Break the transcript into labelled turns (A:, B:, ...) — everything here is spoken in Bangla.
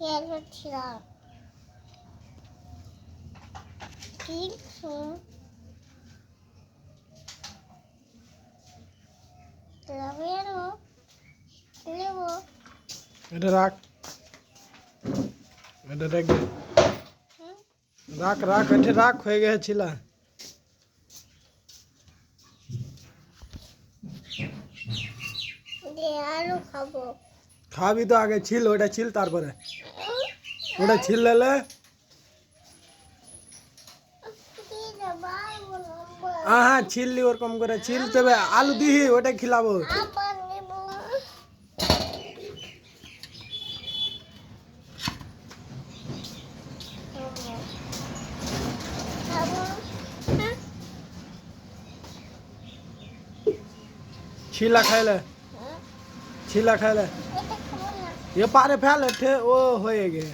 A: খেয়েছিলাম কিন্তু লাভেরও নেব
B: এটা রাখ, এটা রেখে রাখ রাখ, এটা রাখ, হয়ে গেছিল।
A: আলু খাবো
B: খাবি তো, আগে ছিল ওটা, ছিল তারপরে ওটা ছিল লেলে। হ্যাঁ ছিললি ওরকম করে ছিল, তবে আলু দিহি ওটা খিলাবো।
A: আবার নেব খাবো
B: ছিলা খাইলে, ছিলা খাইলে
A: এটা খাবো না
B: এ পারে ফেলে ঠে ও হয়ে গে।